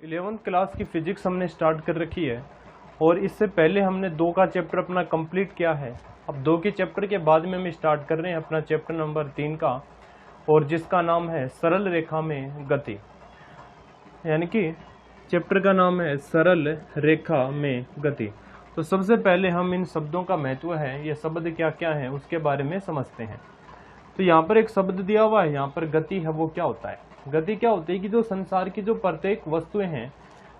11th class की physics हमने start कर रखी है और इससे पहले हमने 2 का चैप्टर अपना कंप्लीट किया है। अब 2 के चैप्टर के बाद में हम स्टार्ट कर रहे हैं अपना चैप्टर नंबर 3 का, और जिसका नाम है सरल रेखा में गति। यानी कि चैप्टर का नाम है सरल रेखा में गति। तो सबसे पहले हम इन शब्दों का महत्व है, ये शब्द क्या क्या है उसके बारे में समझते हैं। तो यहाँ पर एक शब्द दिया हुआ है, यहाँ पर गति है। वो क्या होता है? गति क्या होती है कि जो संसार की जो प्रत्येक वस्तुएं हैं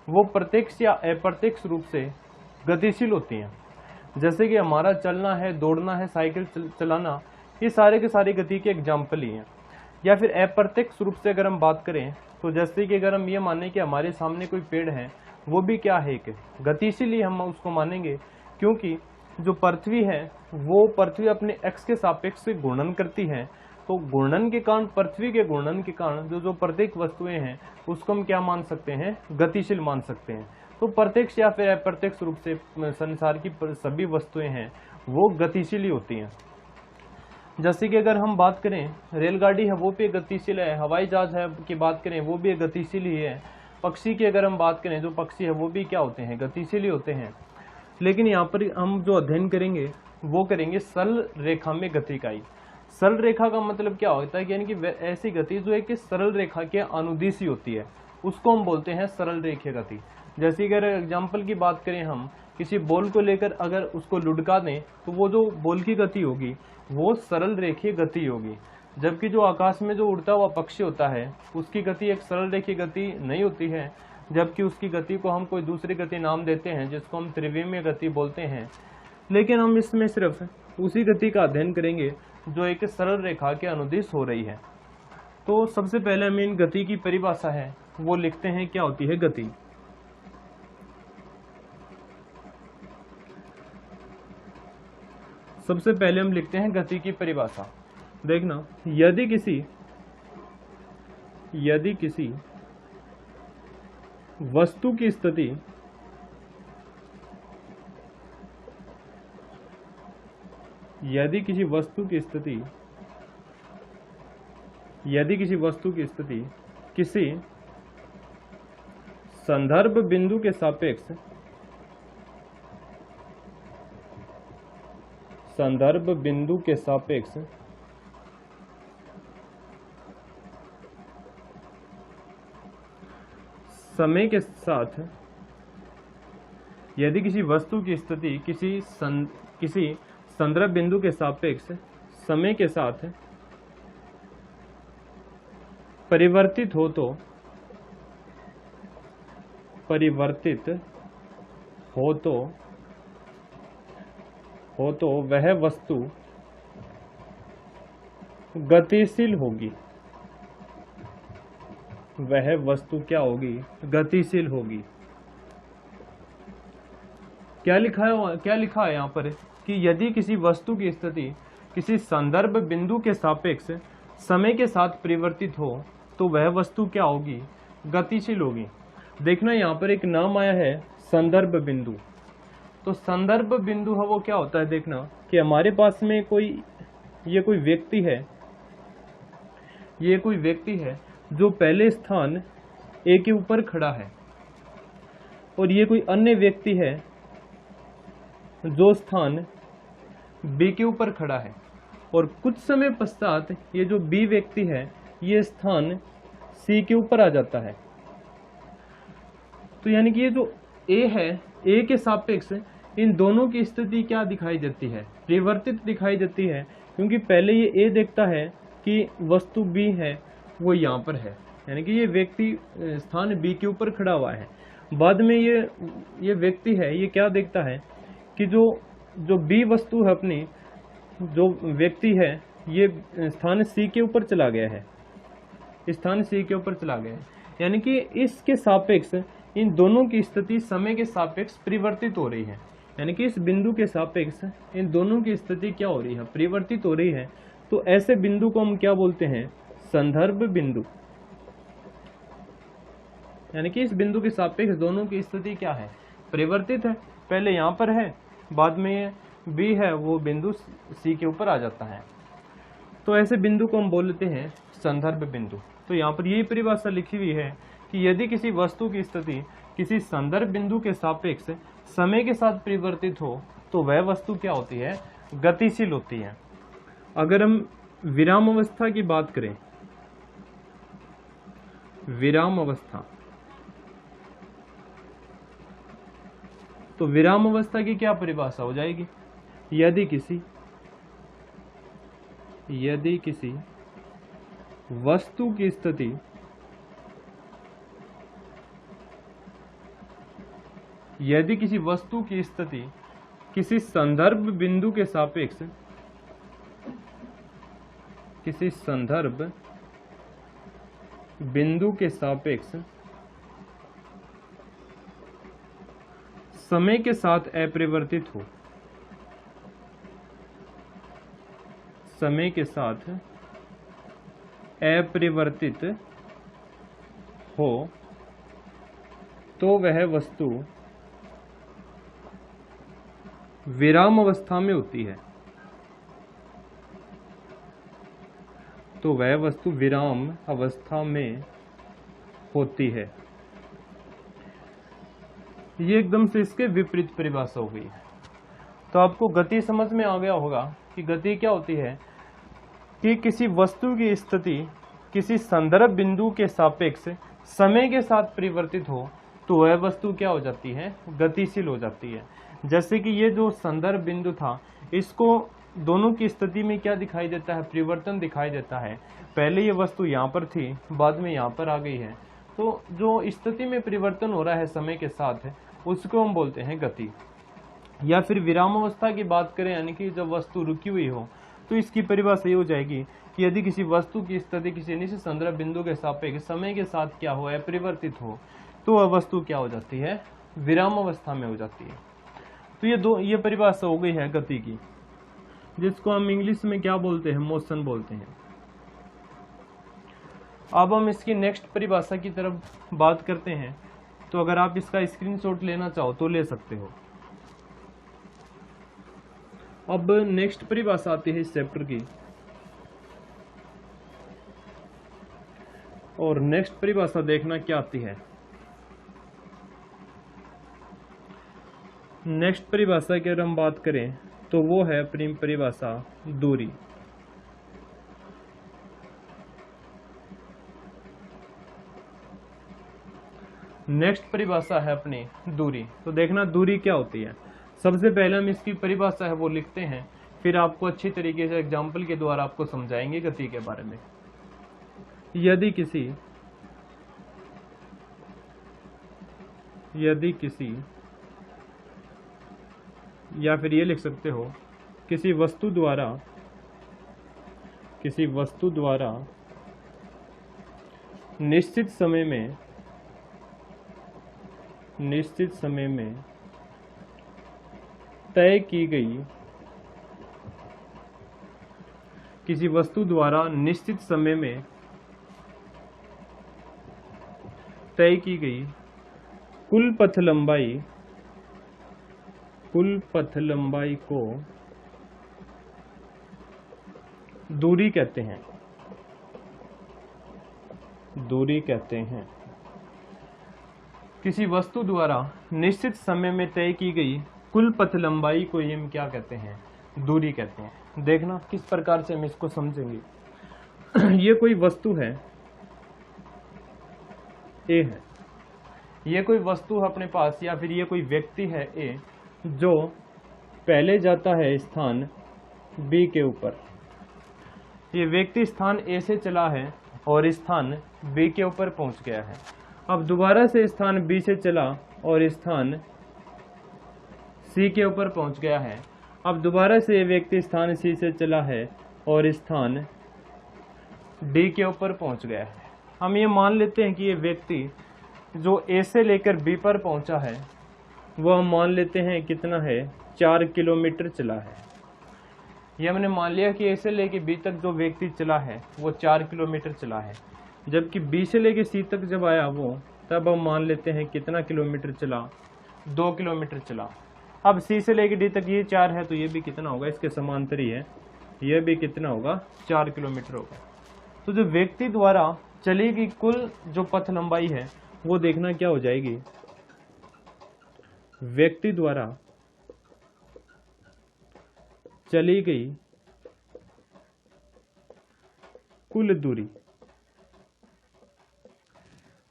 वो प्रत्यक्ष या अप्रत्यक्ष रूप से गतिशील होती हैं। जैसे कि हमारा चलना है, दौड़ना है, साइकिल चलाना, ये सारे के सारे गति के एग्जाम्पल ही हैं। या फिर अप्रत्यक्ष रूप से अगर हम बात करें तो जैसे कि अगर हम ये माने कि हमारे सामने कोई पेड़ है, वो भी क्या है, एक गतिशील ही हम उसको मानेंगे, क्योंकि जो पृथ्वी है वो पृथ्वी अपने एक्स के सापेक्ष से घूर्णन करती है। तो घूर्णन के कारण, पृथ्वी के घूर्णन के कारण जो प्रत्येक वस्तुएं हैं उसको हम क्या मान सकते हैं? गतिशील मान सकते हैं। तो प्रत्यक्ष या फिर अप्रत्यक्ष रूप से संसार की सभी वस्तुएं हैं वो गतिशील ही होती हैं। जैसे कि अगर हम बात करें, रेलगाड़ी है वो भी गतिशील है, हवाई जहाज है की बात करें वो भी गतिशील ही है, पक्षी की अगर हम बात करें, जो पक्षी है वो भी क्या होते हैं? गतिशील ही होते हैं। लेकिन यहाँ पर हम जो अध्ययन करेंगे वो करेंगे सरल रेखा में गति का ही। सरल रेखा का मतलब क्या होता है? यानी कि ऐसी गति जो है कि सरल रेखा के अनुदिश ही होती है, उसको हम बोलते हैं सरल रेखीय गति। जैसे अगर एग्जाम्पल की बात करें, हम किसी बॉल को लेकर अगर उसको लुढ़का दें तो वो जो बॉल की गति होगी वो सरल रेखीय गति होगी। जबकि जो आकाश में जो उड़ता हुआ पक्षी होता है उसकी गति एक सरल रेखीय गति नहीं होती है, जबकि उसकी गति को हम कोई दूसरी गति नाम देते हैं जिसको हम त्रिविमीय गति बोलते हैं। लेकिन हम इसमें सिर्फ उसी गति का अध्ययन करेंगे जो एक सरल रेखा के अनुदिश हो रही है। तो सबसे पहले हम इन गति की परिभाषा है वो लिखते हैं, क्या होती है गति। सबसे पहले हम लिखते हैं गति की परिभाषा। देखना, यदि किसी वस्तु की स्थिति किसी वस्तु की स्थिति किसी संदर्भ बिंदु के सापेक्ष समय के साथ, यदि किसी वस्तु की स्थिति किसी संदर्भ बिंदु के सापेक्ष समय के साथ परिवर्तित हो तो वह वस्तु गतिशील होगी। वह वस्तु क्या होगी? गतिशील होगी। क्या लिखा है यहाँ पर कि यदि किसी वस्तु की स्थिति किसी संदर्भ बिंदु के सापेक्ष समय के साथ परिवर्तित हो तो वह वस्तु क्या होगी? गतिशील होगी। देखना, यहाँ पर एक नाम आया है संदर्भ बिंदु। तो संदर्भ बिंदु है वो क्या होता है? देखना कि हमारे पास में ये कोई व्यक्ति है जो पहले स्थान ए के ऊपर खड़ा है, और ये कोई अन्य व्यक्ति है जो स्थान बी के ऊपर खड़ा है, और कुछ समय पश्चात ये जो बी व्यक्ति है ये स्थान सी के ऊपर आ जाता है। तो यानी कि ये जो ए है, ए के सापेक्ष इन दोनों की स्थिति क्या दिखाई देती है? परिवर्तित दिखाई देती है, क्योंकि पहले ये ए देखता है कि वस्तु बी है वो यहाँ पर है, यानी कि ये व्यक्ति स्थान बी के ऊपर खड़ा हुआ है। बाद में ये व्यक्ति है, ये क्या देखता है कि जो बी वस्तु है अपनी, जो व्यक्ति है ये स्थान सी के ऊपर चला गया है, यानी कि इसके सापेक्ष इन दोनों की स्थिति समय के सापेक्ष परिवर्तित हो रही है। यानी कि इस बिंदु के सापेक्ष इन दोनों की स्थिति क्या हो रही है? परिवर्तित हो रही है। तो ऐसे बिंदु को हम क्या बोलते हैं? संदर्भ बिंदु। यानी कि इस बिंदु के सापेक्ष दोनों की स्थिति क्या है? परिवर्तित है। पहले यहाँ पर है, बाद में बी है वो बिंदु सी के ऊपर आ जाता है। तो ऐसे बिंदु को हम बोलते हैं संदर्भ बिंदु। तो यहाँ पर यही परिभाषा लिखी हुई है कि यदि किसी वस्तु की स्थिति किसी संदर्भ बिंदु के सापेक्ष समय के साथ परिवर्तित हो तो वह वस्तु क्या होती है, गतिशील होती है। अगर हम विराम अवस्था की बात करें, विराम अवस्था, तो विराम अवस्था की क्या परिभाषा हो जाएगी, यदि किसी वस्तु की स्थिति किसी संदर्भ बिंदु के सापेक्ष समय के साथ अपरिवर्तित हो तो वह वस्तु विराम अवस्था में होती है। ये एकदम से इसके विपरीत परिभाषा हो गई है। तो आपको गति समझ में आ गया होगा कि गति क्या होती है कि किसी वस्तु की स्थिति किसी संदर्भ बिंदु के सापेक्ष समय के साथ परिवर्तित हो तो वह वस्तु क्या हो जाती है, गतिशील हो जाती है। जैसे कि ये जो संदर्भ बिंदु था, इसको दोनों की स्थिति में क्या दिखाई देता है, परिवर्तन दिखाई देता है। पहले ये वस्तु यहाँ पर थी, बाद में यहाँ पर आ गई है, तो जो स्थिति में परिवर्तन हो रहा है समय के साथ, उसको हम बोलते हैं गति। या फिर विराम अवस्था की बात करें, यानी कि जब वस्तु रुकी हुई हो, तो इसकी परिभाषा ये हो जाएगी कि यदि किसी वस्तु की स्थिति किसी निश्चित संदर्भ बिंदु के सापेक्ष समय के साथ क्या हो, परिवर्तित हो, तो वह वस्तु क्या हो जाती है, विराम अवस्था में हो जाती है। तो ये परिभाषा हो गई है गति की, जिसको हम इंग्लिश में क्या बोलते हैं, मोशन बोलते हैं। अब हम इसकी नेक्स्ट परिभाषा की तरफ बात करते हैं। तो अगर आप इसका स्क्रीनशॉट लेना चाहो तो ले सकते हो। अब नेक्स्ट परिभाषा आती है इस चैप्टर की, और नेक्स्ट परिभाषा देखना क्या आती है। नेक्स्ट परिभाषा की अगर हम बात करें तो वो है अपनी परिभाषा दूरी। नेक्स्ट परिभाषा है अपनी दूरी। तो देखना दूरी क्या होती है। सबसे पहले हम इसकी परिभाषा है वो लिखते हैं, फिर आपको अच्छी तरीके से एग्जाम्पल के द्वारा आपको समझाएंगे गति के बारे में। यदि या फिर ये लिख सकते हो, किसी वस्तु द्वारा निश्चित समय में तय की गई, किसी वस्तु द्वारा निश्चित समय में तय की गई कुल पथ लंबाई को दूरी कहते हैं। किसी वस्तु द्वारा निश्चित समय में तय की गई कुल पथ लंबाई को हम क्या कहते हैं, दूरी कहते हैं। देखना किस प्रकार से हम इसको समझेंगे। ये कोई वस्तु है, ए है, ये कोई वस्तु है अपने पास, या फिर ये कोई व्यक्ति है ए, जो पहले जाता है स्थान बी के ऊपर। ये व्यक्ति स्थान ए से चला है और स्थान बी के ऊपर पहुंच गया है। अब दोबारा से स्थान बी से चला और स्थान सी के ऊपर पहुंच गया है। अब दोबारा से ये व्यक्ति स्थान सी से चला है और स्थान डी के ऊपर पहुंच गया है। हम ये मान लेते हैं कि ये व्यक्ति जो ए से लेकर बी पर पहुंचा है, वह हम मान लेते हैं कितना है, 4 किलोमीटर चला है। ये हमने मान लिया कि ए से लेकर बी तक जो व्यक्ति चला है वो 4 किलोमीटर चला है, जबकि बी से लेकर सी तक जब आया वो, तब हम मान लेते हैं कितना किलोमीटर चला, 2 किलोमीटर चला। अब सी से लेकर डी तक ये 4 है, तो ये भी कितना होगा, इसके समांतर ही है, ये भी कितना होगा, 4 किलोमीटर होगा। तो जो व्यक्ति द्वारा चली गई कुल जो पथ लंबाई है वो देखना क्या हो जाएगी, व्यक्ति द्वारा चली गई कुल दूरी।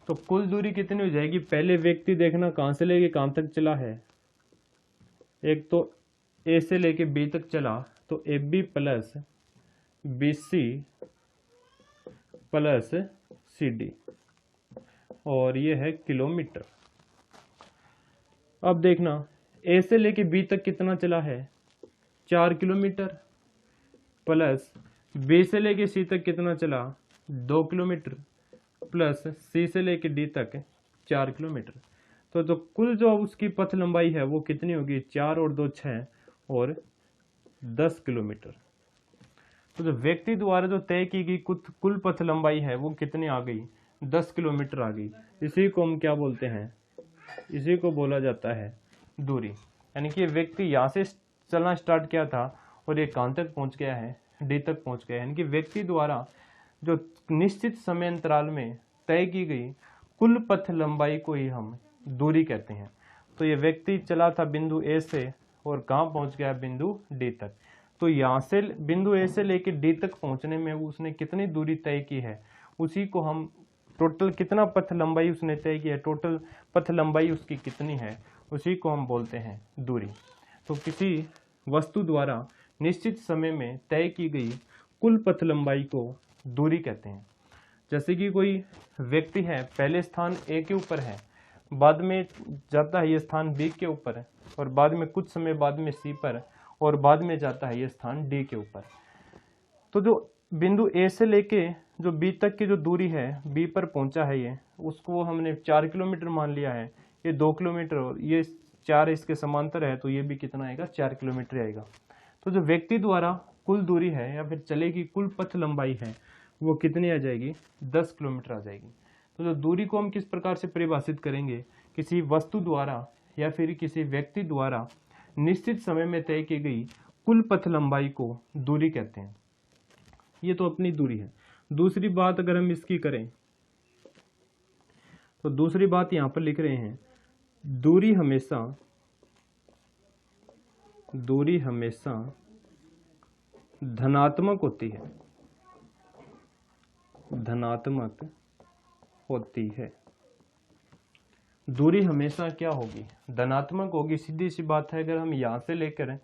तो कुल दूरी कितनी हो जाएगी, पहले व्यक्ति देखना कहां से लेके कहां तक चला है, एक तो ए से लेके बी तक चला, तो A B plus B C plus C D, और ये है किलोमीटर। अब देखना ए से लेके बी तक कितना चला है, 4 किलोमीटर, प्लस बी से लेके सी तक कितना चला, 2 किलोमीटर, प्लस सी से लेके डी तक 4 किलोमीटर। तो जो कुल जो उसकी पथ लंबाई है वो कितनी होगी, 4 और 2 6 और 10 किलोमीटर। तो जो व्यक्ति द्वारा जो तय की गई कुल पथ लंबाई है वो कितनी आ गई, 10 किलोमीटर आ गई। इसी को हम क्या बोलते हैं, इसी को बोला जाता है दूरी। यानी कि व्यक्ति यहाँ से चलना स्टार्ट किया था और ये कहाँ तक पहुँच गया है, डी तक पहुँच गया है। यानी कि व्यक्ति द्वारा जो निश्चित समय अंतराल में तय की गई कुल पथ लंबाई को ही हम दूरी कहते हैं। तो ये व्यक्ति चला था बिंदु ए से और कहाँ पहुँच गया, बिंदु डी तक। तो यहाँ से बिंदु ए से लेकर डी तक पहुँचने में उसने कितनी दूरी तय की है, उसी को हम टोटल कितना पथ लंबाई उसने तय की है, टोटल पथ लंबाई उसकी कितनी है, उसी को हम बोलते हैं दूरी। तो किसी वस्तु द्वारा निश्चित समय में तय की गई कुल पथ लंबाई को दूरी कहते हैं। जैसे कि कोई व्यक्ति है, पहले स्थान ए के ऊपर है, बाद में जाता है ये स्थान बी के ऊपर, और बाद में कुछ समय बाद में सी पर, और बाद में जाता है ये स्थान डी के ऊपर। तो जो बिंदु ए से लेके जो बी तक की जो दूरी है, बी पर पहुंचा है ये, उसको हमने 4 किलोमीटर मान लिया है। ये 2 किलोमीटर और ये 4 इसके समांतर है, तो ये भी कितना आएगा, 4 किलोमीटर आएगा। तो जो व्यक्ति द्वारा कुल दूरी है या फिर चलेगी कुल पथ लंबाई है वो कितनी आ जाएगी, 10 किलोमीटर आ जाएगी। तो जो दूरी को हम किस प्रकार से परिभाषित करेंगे, किसी वस्तु द्वारा या फिर किसी व्यक्ति द्वारा निश्चित समय में तय की गई कुल पथ लंबाई को दूरी कहते हैं। ये तो अपनी दूरी है। दूसरी बात अगर हम इसकी करें तो दूसरी बात यहां पर लिख रहे हैं, दूरी हमेशा धनात्मक होती है, धनात्मक होती है। दूरी हमेशा क्या होगी, धनात्मक होगी। सीधी सी बात है, अगर हम यहाँ से लेकर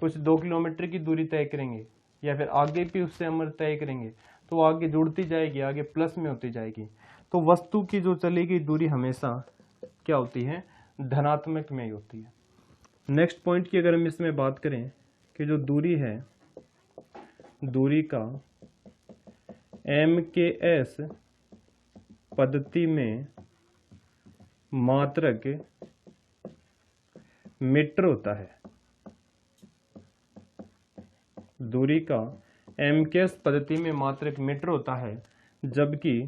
कुछ 2 किलोमीटर की दूरी तय करेंगे या फिर आगे भी उससे हम तय करेंगे तो आगे जुड़ती जाएगी, आगे प्लस में होती जाएगी। तो वस्तु की जो चली गई दूरी हमेशा क्या होती है, धनात्मक में ही होती है। नेक्स्ट पॉइंट की अगर हम इसमें बात करें कि जो दूरी है, दूरी का MKS पद्धति में मात्रक मीटर होता है। दूरी का MKS पद्धति में मात्रक मीटर होता है, जबकि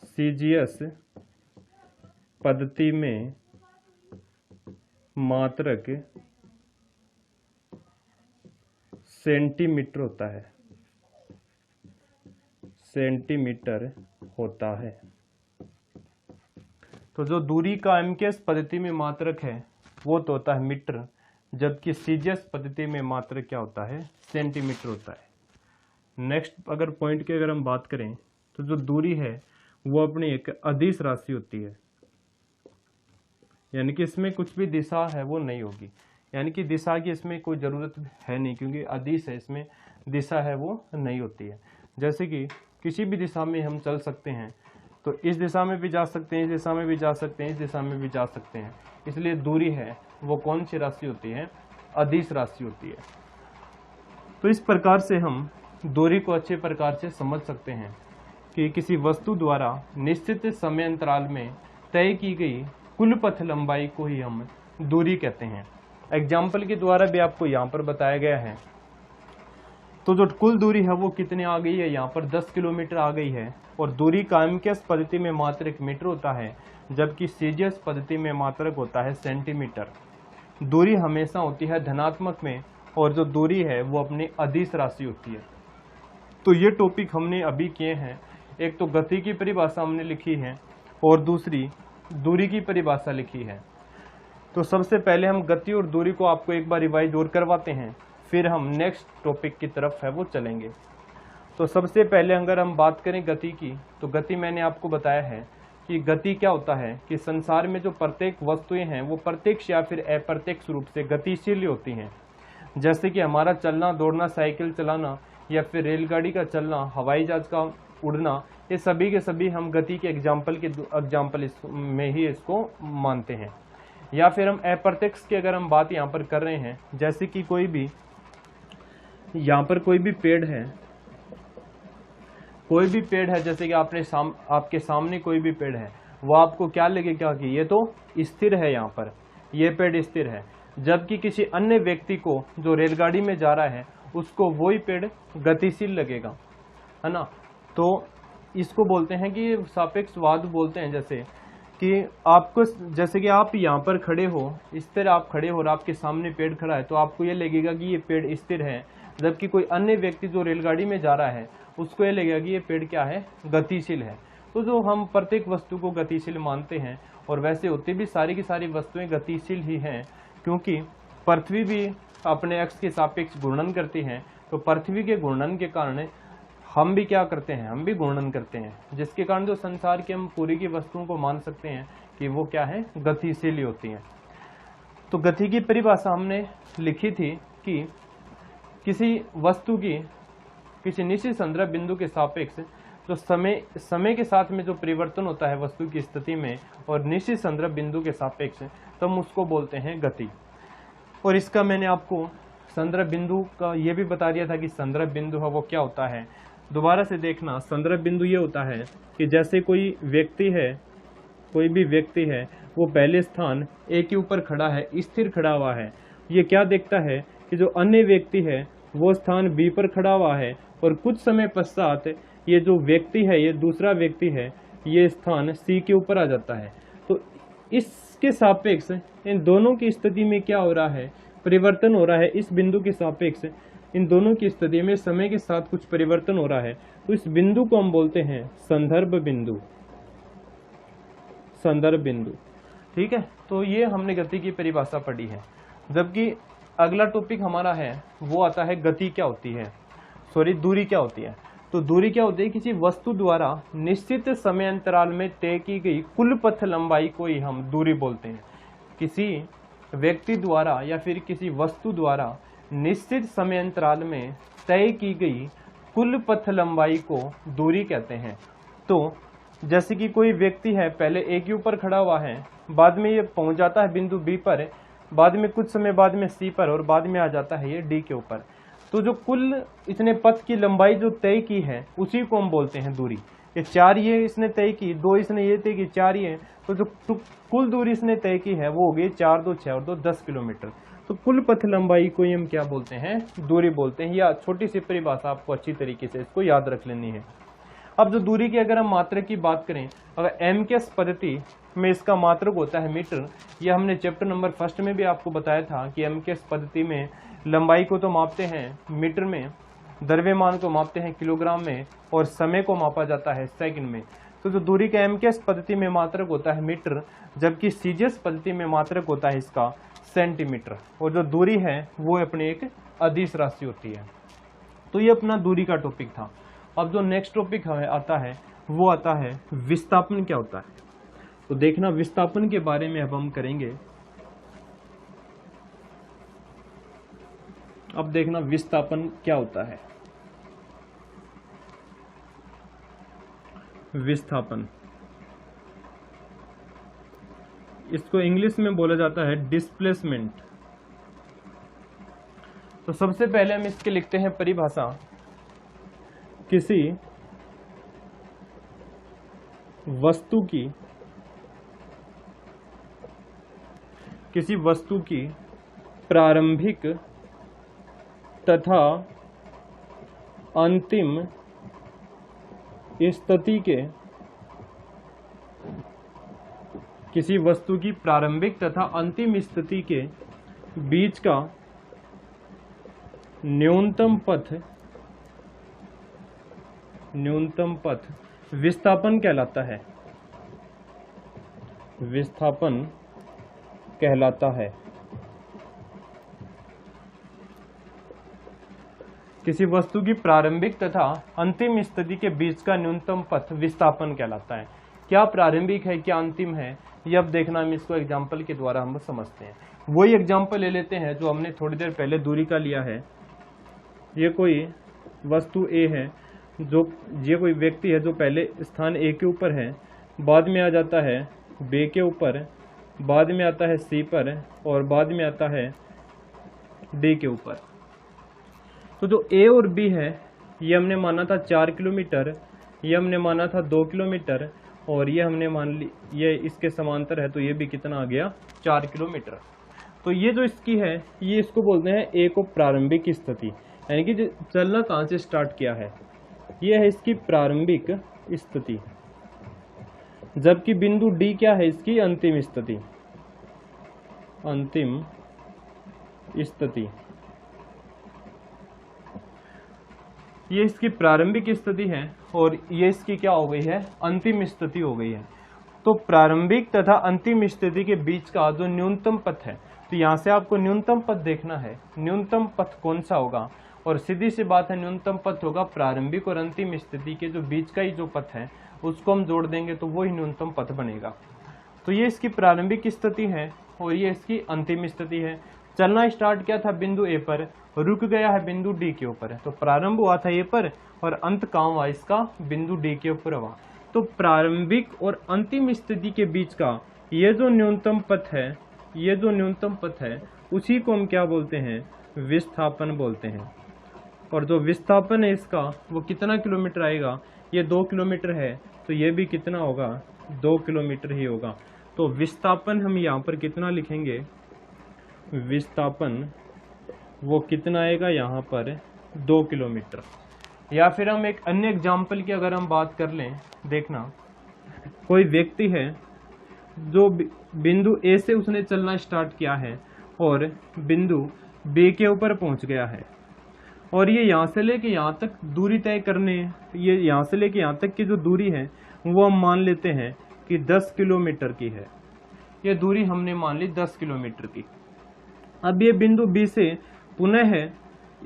CGS पद्धति में मात्रक सेंटीमीटर होता है, सेंटीमीटर होता है। तो जो दूरी का MKS पद्धति में मात्रक है वो तो होता है मीटर, जबकि CGS पद्धति में मात्रक क्या होता है, सेंटीमीटर होता है। नेक्स्ट अगर पॉइंट की अगर हम बात करें तो जो दूरी है वो अपनी एक अदिश राशि होती है, यानी कि इसमें कुछ भी दिशा है वो नहीं होगी, यानी कि दिशा की इसमें कोई ज़रूरत है नहीं, क्योंकि अदिश है, इसमें दिशा है वो नहीं होती है। जैसे कि किसी भी दिशा में हम चल सकते हैं, तो इस दिशा में भी जा सकते हैं, इस दिशा में भी जा सकते हैं, इस दिशा में भी जा सकते हैं। इसलिए दूरी है वो कौन सी राशि होती है, अदिश राशि होती है। तो इस प्रकार से हम दूरी को अच्छे प्रकार से समझ सकते हैं कि किसी वस्तु द्वारा निश्चित समय अंतराल में तय की गई कुल पथ लंबाई को ही हम दूरी कहते हैं। एग्जाम्पल के द्वारा भी आपको यहाँ पर बताया गया है। तो जो कुल दूरी है वो कितनी आ गई है, यहाँ पर 10 किलोमीटर आ गई है, और दूरी का MKS पद्धति में मात्रक मीटर होता है, जबकि CGS पद्धति में मात्रक होता है सेंटीमीटर। दूरी हमेशा होती है धनात्मक में, और जो दूरी है वो अपनी अदिश राशि होती है। तो ये टॉपिक हमने अभी किए हैं। एक तो गति की परिभाषा हमने लिखी है और दूसरी दूरी की परिभाषा लिखी है। तो सबसे पहले हम गति और दूरी को आपको एक बार रिवाइज और करवाते हैं, फिर हम नेक्स्ट टॉपिक की तरफ है वो चलेंगे। तो सबसे पहले अगर हम बात करें गति की, तो गति मैंने आपको बताया है कि गति क्या होता है कि संसार में जो प्रत्येक वस्तुएं हैं वो प्रत्यक्ष या फिर अप्रत्यक्ष रूप से गतिशील होती हैं। जैसे कि हमारा चलना, दौड़ना, साइकिल चलाना या फिर रेलगाड़ी का चलना, हवाई जहाज का उड़ना, ये सभी के सभी हम गति के एग्जाम्पल में ही इसको मानते हैं। या फिर हम अप्रत्यक्ष की अगर हम बात यहाँ पर कर रहे हैं, जैसे कि कोई भी यहाँ पर कोई भी पेड़ है, जैसे कि आपके सामने कोई भी पेड़ है, वो आपको क्या लगेगा कि ये तो स्थिर है, यहाँ पर ये पेड़ स्थिर है। जबकि किसी अन्य व्यक्ति को जो रेलगाड़ी में जा रहा है उसको वही पेड़ गतिशील लगेगा, है ना। तो इसको बोलते हैं कि सापेक्षवाद बोलते हैं। जैसे कि आपको, जैसे कि आप यहाँ पर खड़े हो, इस तरह आप खड़े हो और आपके सामने पेड़ खड़ा है, तो आपको ये लगेगा कि ये पेड़ स्थिर है। जबकि कोई अन्य व्यक्ति जो रेलगाड़ी में जा रहा है उसको ये लगेगा कि ये पेड़ क्या है, गतिशील है। तो जो हम प्रत्येक वस्तु को गतिशील मानते हैं, और वैसे होती भी सारी की सारी वस्तुएं गतिशील ही हैं, क्योंकि पृथ्वी भी अपने अक्ष के सापेक्ष घूर्णन करती है। तो पृथ्वी के घूर्णन के कारण हम भी क्या करते हैं, हम भी घूर्णन करते हैं, जिसके कारण जो संसार की हम पूरी की वस्तुओं को मान सकते हैं कि वो क्या है, गतिशील होती हैं। तो गति की परिभाषा हमने लिखी थी कि किसी वस्तु की किसी निश्चित संदर्भ बिंदु के सापेक्ष जो समय के साथ में जो परिवर्तन होता है वस्तु की स्थिति में, और निश्चित संदर्भ बिंदु के सापेक्ष, तो हम उसको बोलते हैं गति। और इसका मैंने आपको संदर्भ बिंदु का ये भी बता दिया था कि संदर्भ बिंदु है वो क्या होता है। दोबारा से देखना, संदर्भ बिंदु ये होता है कि जैसे कोई भी व्यक्ति है वो पहले स्थान ए के ऊपर खड़ा है, स्थिर खड़ा हुआ है। ये क्या देखता है कि जो अन्य व्यक्ति है वो स्थान बी पर खड़ा हुआ है, और कुछ समय पश्चात ये जो व्यक्ति है, ये दूसरा व्यक्ति है, ये स्थान सी के ऊपर आ जाता है। तो इसके सापेक्ष इन दोनों की स्थिति में क्या हो रहा है, परिवर्तन हो रहा है। इस बिंदु के सापेक्ष इन दोनों की स्थिति में समय के साथ कुछ परिवर्तन हो रहा है। तो इस बिंदु को हम बोलते हैं संदर्भ बिंदु। ठीक है, तो ये हमने गति की परिभाषा पढ़ी है। जबकि अगला टॉपिक हमारा है वो आता है दूरी क्या होती है। तो दूरी क्या होती है, किसी वस्तु द्वारा निश्चित समय अंतराल में तय की गई कुल पथ लंबाई को ही हम दूरी बोलते हैं। किसी व्यक्ति द्वारा या फिर किसी वस्तु द्वारा निश्चित समय अंतराल में तय की गई कुल पथ लंबाई को दूरी कहते हैं। तो जैसे कि कोई व्यक्ति है, पहले ए के ऊपर खड़ा हुआ है, बाद में ये पहुंच जाता है बिंदु बी पर, बाद में कुछ समय बाद में सी पर, और बाद में आ जाता है ये डी के ऊपर। तो जो कुल इतने पथ की लंबाई जो तय की है उसी को हम बोलते हैं दूरी। ये 4 ये इसने तय की, 2 इसने ये तय की, 4 ये, तो जो कुल दूरी इसने तय की है वो हो गई 4, 2, 6 और 2 10 किलोमीटर। तो कुल पथ लंबाई को हम क्या बोलते हैं, दूरी बोलते हैं। या छोटी सी परिभाषा आपको अच्छी तरीके से इसको याद रख लेनी है। अब जो दूरी की अगर हम मात्रक की बात करें, अगर एमकेएस पद्धति में इसका मात्रक होता है मीटर। यह हमने चैप्टर नंबर 1 में भी आपको बताया था कि एमकेएस पद्धति में लंबाई को तो मापते हैं मीटर में, द्रव्यमान को मापते हैं किलोग्राम में, और समय को मापा जाता है सेकंड में। तो जो दूरी का एमकेएस पद्धति में मात्रक होता है मीटर, जबकि सीजीएस पद्धति में मात्रक होता है इसका सेंटीमीटर। और जो दूरी है वो अपनी एक अदिश राशि होती है। तो ये अपना दूरी का टॉपिक था। अब जो नेक्स्ट टॉपिक आता है वो आता है विस्थापन क्या होता है। तो देखना, विस्थापन के बारे में अब हम करेंगे। अब देखना विस्थापन क्या होता है। विस्थापन, इसको इंग्लिश में बोला जाता है डिस्प्लेसमेंट। तो सबसे पहले हम इसके लिखते हैं परिभाषा, किसी वस्तु की प्रारंभिक तथा अंतिम स्थिति के, किसी वस्तु की प्रारंभिक तथा अंतिम स्थिति के बीच का न्यूनतम पथ न्यूनतम पथ विस्थापन कहलाता है, विस्थापन कहलाता है। किसी वस्तु की प्रारंभिक तथा अंतिम स्थिति के बीच का न्यूनतम पथ विस्थापन कहलाता है। क्या प्रारंभिक है क्या अंतिम है, ये अब देखना हम इसको एग्जाम्पल के द्वारा हम समझते हैं। वही एग्जाम्पल ले लेते हैं जो हमने थोड़ी देर पहले दूरी का लिया है। ये कोई वस्तु ए है, जो ये कोई व्यक्ति है जो पहले स्थान ए के ऊपर है, बाद में आ जाता है बी के ऊपर, बाद में आता है सी पर और बाद में आता है डी के ऊपर। तो जो ए और बी है ये हमने माना था 4 किलोमीटर, ये हमने माना था 2 किलोमीटर और ये हमने मान ली ये इसके समांतर है, तो ये भी कितना आ गया 4 किलोमीटर। तो ये जो इसकी है ये इसको बोलते हैं ए को प्रारंभिक स्थिति, यानी कि चलना कहाँ से स्टार्ट किया है, ये है इसकी प्रारंभिक स्थिति। जबकि बिंदु डी क्या है, इसकी अंतिम स्थिति, अंतिम स्थिति। ये इसकी प्रारंभिक स्थिति है और ये इसकी क्या हो गई है, अंतिम स्थिति हो गई है। तो प्रारंभिक तथा अंतिम स्थिति के बीच का जो न्यूनतम पथ है, तो यहाँ से आपको न्यूनतम पथ देखना है, न्यूनतम पथ कौन सा होगा, और सीधी सी बात है न्यूनतम पथ होगा प्रारंभिक और अंतिम स्थिति के जो बीच का ही जो पथ है उसको हम जोड़ देंगे तो वही न्यूनतम पथ बनेगा। तो ये इसकी प्रारंभिक स्थिति है और ये इसकी अंतिम स्थिति है। चलना स्टार्ट किया था बिंदु ए पर, रुक गया है बिंदु डी के ऊपर, तो प्रारंभ हुआ था ए पर और अंत कहाँ हुआ इसका, बिंदु डी के ऊपर हुआ। तो प्रारंभिक और अंतिम स्थिति के बीच का ये जो न्यूनतम पथ है, ये जो न्यूनतम पथ है उसी को हम क्या बोलते हैं, विस्थापन बोलते हैं। और जो विस्थापन है इसका वो कितना किलोमीटर आएगा, ये 2 किलोमीटर है, तो ये भी कितना होगा, 2 किलोमीटर ही होगा। तो विस्थापन हम यहाँ पर कितना लिखेंगे, विस्थापन वो कितना आएगा यहाँ पर 2 किलोमीटर। या फिर हम एक अन्य एग्जाम्पल की अगर हम बात कर लें, देखना कोई व्यक्ति है जो बिंदु ए से उसने चलना स्टार्ट किया है और बिंदु बी के ऊपर पहुंच गया है, और ये यहाँ से लेके यहाँ तक दूरी तय करने, ये यहाँ से लेके यहाँ तक की जो दूरी है वो हम मान लेते हैं कि 10 किलोमीटर की है। ये दूरी हमने मान ली 10 किलोमीटर की। अब ये बिंदु बी से पुनः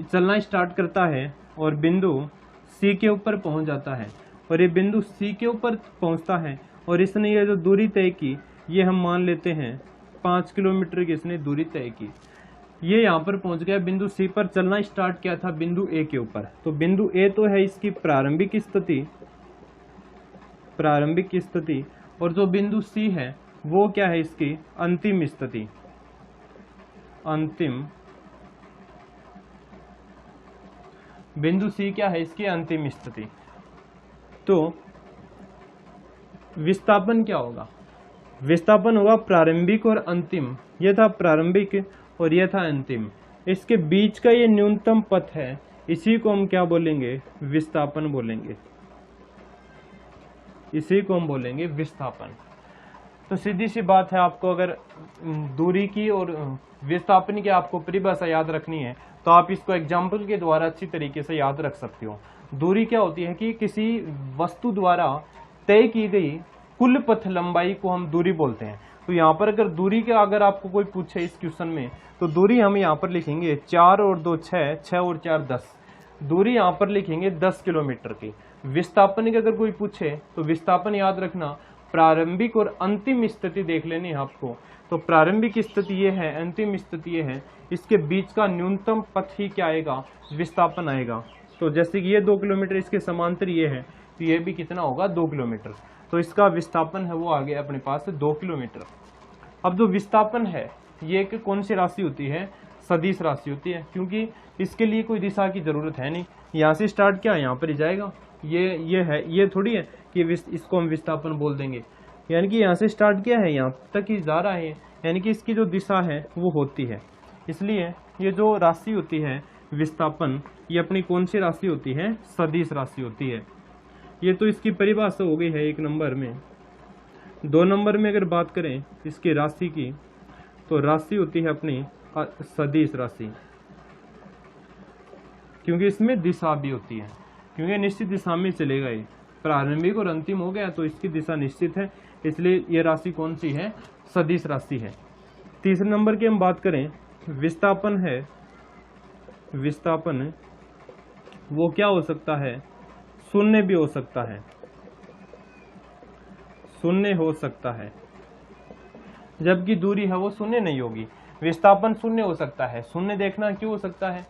चलना स्टार्ट करता है और बिंदु सी के ऊपर पहुंच जाता है, और ये बिंदु सी के ऊपर पहुंचता है और इसने ये जो दूरी तय की ये हम मान लेते हैं 5 किलोमीटर की इसने दूरी तय की। ये यहाँ पर पहुंच गया, बिंदु सी पर चलना स्टार्ट किया था बिंदु ए के ऊपर। तो बिंदु ए तो है इसकी प्रारंभिक स्थिति, प्रारंभिक स्थिति, और जो बिंदु सी है वो क्या है, इसकी अंतिम स्थिति, अंतिम। बिंदु सी क्या है, इसकी अंतिम स्थिति। तो विस्थापन क्या होगा, विस्थापन होगा प्रारंभिक और अंतिम। यह था प्रारंभिक और यह था अंतिम, इसके बीच का ये न्यूनतम पथ है, इसी को हम क्या बोलेंगे, विस्थापन बोलेंगे, इसी को हम बोलेंगे विस्थापन। तो सीधी सी बात है, आपको अगर दूरी की और विस्थापन की आपको परिभाषा याद रखनी है तो आप इसको एग्जाम्पल के द्वारा अच्छी तरीके से याद रख सकते हो। दूरी क्या होती है कि किसी वस्तु द्वारा तय की गई कुल पथ लंबाई को हम दूरी बोलते हैं। तो यहाँ पर अगर दूरी का अगर आपको कोई पूछे इस क्वेश्चन में, तो दूरी हम यहाँ पर लिखेंगे 4 और 2 6, 6 और 4 10, दूरी यहाँ पर लिखेंगे 10 किलोमीटर की। विस्थापन की अगर कोई पूछे तो विस्थापन याद रखना, प्रारंभिक और अंतिम स्थिति देख लेनी है आपको। तो प्रारंभिक स्थिति ये है, अंतिम स्थिति ये है, इसके बीच का न्यूनतम पथ ही क्या आएगा, विस्थापन आएगा। तो जैसे कि ये 2 किलोमीटर इसके समांतर ये है, तो ये भी कितना होगा, 2 किलोमीटर। तो इसका विस्थापन है वो आ गया अपने पास 2 किलोमीटर। अब जो विस्थापन है ये एक कौन सी राशि होती है, सदिश राशि होती है, क्योंकि इसके लिए कोई दिशा की जरूरत है नहीं। यहाँ से स्टार्ट किया यहाँ पर ही जाएगा, ये है, ये थोड़ी है कि इसको हम विस्थापन बोल देंगे। यानी कि यहाँ से स्टार्ट किया है यहाँ तक ही जा रहा है, यानी कि इसकी जो दिशा है वो होती है। इसलिए ये जो राशि होती है विस्थापन, ये अपनी कौन सी राशि होती है, सदिश राशि होती है। ये तो इसकी परिभाषा हो गई है 1 नंबर में। 2 नंबर में अगर बात करें इसकी राशि की, तो राशि होती है अपनी सदिश राशि, क्योंकि इसमें दिशा भी होती है। क्योंकि निश्चित दिशा में चलेगा। ये प्रारंभिक और अंतिम हो गया तो इसकी दिशा निश्चित है, इसलिए ये राशि कौन सी है, सदिश राशि है। तीसरे नंबर की हम बात करें, विस्थापन है। विस्थापन वो क्या हो सकता है, शून्य भी हो सकता है, शून्य हो सकता है, जबकि दूरी है वो शून्य नहीं होगी। विस्थापन शून्य हो सकता है, शून्य देखना क्यों हो सकता है,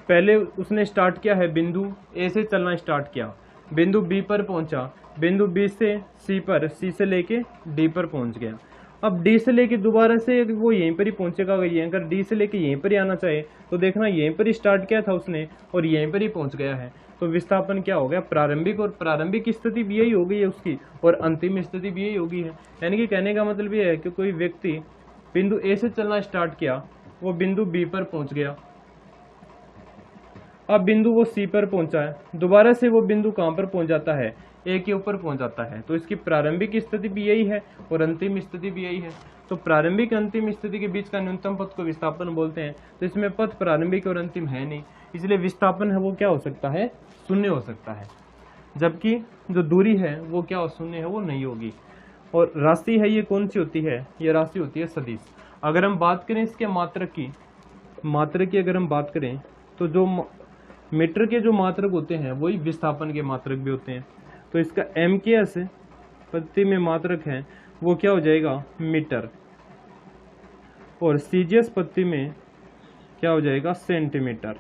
पहले उसने स्टार्ट किया है बिंदु ए से चलना स्टार्ट किया, बिंदु बी पर पहुंचा, बिंदु बी से सी पर, सी से लेके डी पर पहुंच गया। अब डी से लेके दोबारा से वो यहीं पर ही पहुंचेगा। अगर डी से लेके यहीं पर ही आना चाहे तो देखना यहीं पर ही स्टार्ट किया था उसने और यहीं पर ही पहुंच गया है। तो विस्थापन क्या हो गया, प्रारंभिक, और प्रारंभिक स्थिति भी यही हो गई है उसकी और अंतिम स्थिति भी यही होगी है। यानी कि कहने का मतलब ये है कि कोई व्यक्ति बिंदु ए से चलना स्टार्ट किया, वो बिंदु बी पर पहुंच गया, अब बिंदु वो सी पर पहुंचा है, दोबारा से वो बिंदु कहां पर पहुंच जाता है, ए के ऊपर पहुंच जाता है। तो इसकी प्रारंभिक स्थिति भी यही है और अंतिम स्थिति भी यही है। तो प्रारंभिक अंतिम स्थिति के बीच का न्यूनतम पथ को विस्थापन बोलते हैं। तो इसमें पथ प्रारंभिक और अंतिम है नहीं, इसलिए विस्थापन है वो क्या हो सकता है, शून्य हो सकता है, जबकि जो दूरी है वो क्या हो, शून्य है वो नहीं होगी। और राशि है ये कौन सी होती है, ये राशि होती है सदिश। अगर हम बात करें इसके मात्रक की अगर हम बात करें तो जो मीटर के जो मात्रक होते हैं वही विस्थापन के मात्रक भी होते हैं। तो इसका MKS प्रति में मात्रक है वो क्या हो जाएगा, मीटर, और CGS प्रति में क्या हो जाएगा, सेंटीमीटर।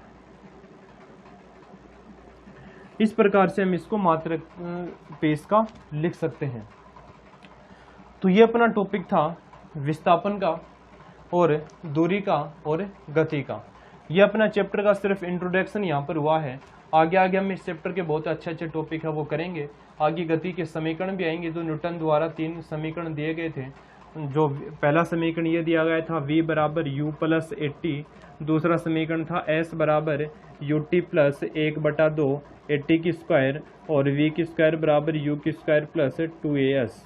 इस प्रकार से हम इसको मात्रक पेश का लिख सकते हैं। तो ये अपना टॉपिक था विस्थापन का और दूरी का और गति का। ये अपना चैप्टर का सिर्फ इंट्रोडक्शन यहाँ पर हुआ है। आगे हम इस चैप्टर के बहुत अच्छे टॉपिक है वो करेंगे। आगे गति के समीकरण भी आएंगे, जो न्यूटन द्वारा 3 समीकरण दिए गए थे। जो पहला समीकरण ये दिया गया था v बराबर u प्लस 80, दूसरा समीकरण था s बराबर ut प्लस 1/2 80 की स्क्वायर और v की स्क्वायर बराबर u की स्क्वायर प्लस 2as।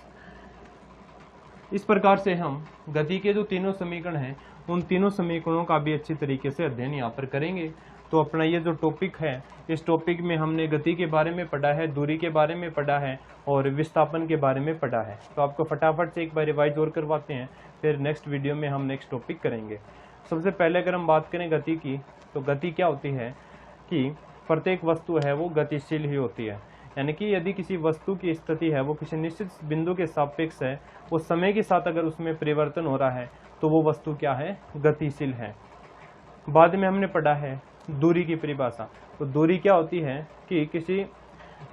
इस प्रकार से हम गति के जो तीनों समीकरण हैं उन तीनों समीकरणों का भी अच्छी तरीके से अध्ययन यहाँ पर करेंगे। तो अपना ये जो टॉपिक है, इस टॉपिक में हमने गति के बारे में पढ़ा है, दूरी के बारे में पढ़ा है और विस्थापन के बारे में पढ़ा है। तो आपको फटाफट से एक बार रिवाइज और करवाते हैं, फिर नेक्स्ट वीडियो में हम नेक्स्ट टॉपिक करेंगे। सबसे पहले अगर हम बात करें गति की, तो गति क्या होती है कि प्रत्येक वस्तु है वो गतिशील ही होती है। यानी कि यदि किसी वस्तु की स्थिति है वो किसी निश्चित बिंदु के सापेक्ष है, वो समय के साथ अगर उसमें परिवर्तन हो रहा है तो वो वस्तु क्या है, गतिशील है। बाद में हमने पढ़ा है दूरी की परिभाषा। तो दूरी क्या होती है कि किसी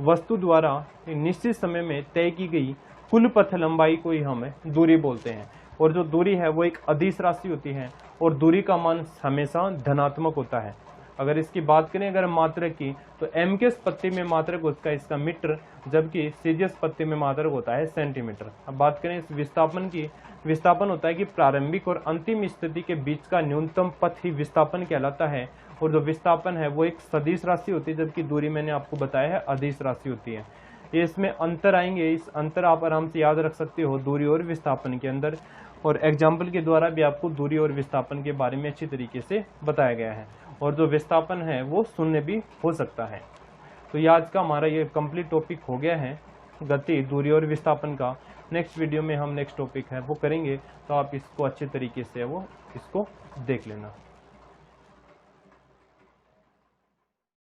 वस्तु द्वारा निश्चित समय में तय की गई कुल पथ लंबाई को ही हम दूरी बोलते हैं। और जो दूरी है वो एक अदिश राशि होती है और दूरी का मान हमेशा धनात्मक होता है। अगर इसकी बात करें अगर मात्रक की, तो MKS पत्ती में मात्रक होता है इसका मीटर, जबकि CGS पत्ती में मात्रक होता है सेंटीमीटर। अब बात करें इस विस्थापन की, विस्थापन होता है कि प्रारंभिक और अंतिम स्थिति के बीच का न्यूनतम पथ ही विस्थापन कहलाता है। और जो विस्थापन है वो एक सदिश राशि होती है, जबकि दूरी मैंने आपको बताया है अदिश राशि होती है। ये इसमें अंतर आएंगे, इस अंतर आप आराम से याद रख सकते हो दूरी और विस्थापन के अंदर, और एग्जाम्पल के द्वारा भी आपको दूरी और विस्थापन के बारे में अच्छी तरीके से बताया गया है। और जो विस्थापन है वो शून्य भी हो सकता है। तो ये आज का हमारा ये कंप्लीट टॉपिक हो गया है गति, दूरी और विस्थापन का। नेक्स्ट वीडियो में हम नेक्स्ट टॉपिक है वो करेंगे, तो आप इसको अच्छे तरीके से वो इसको देख लेना।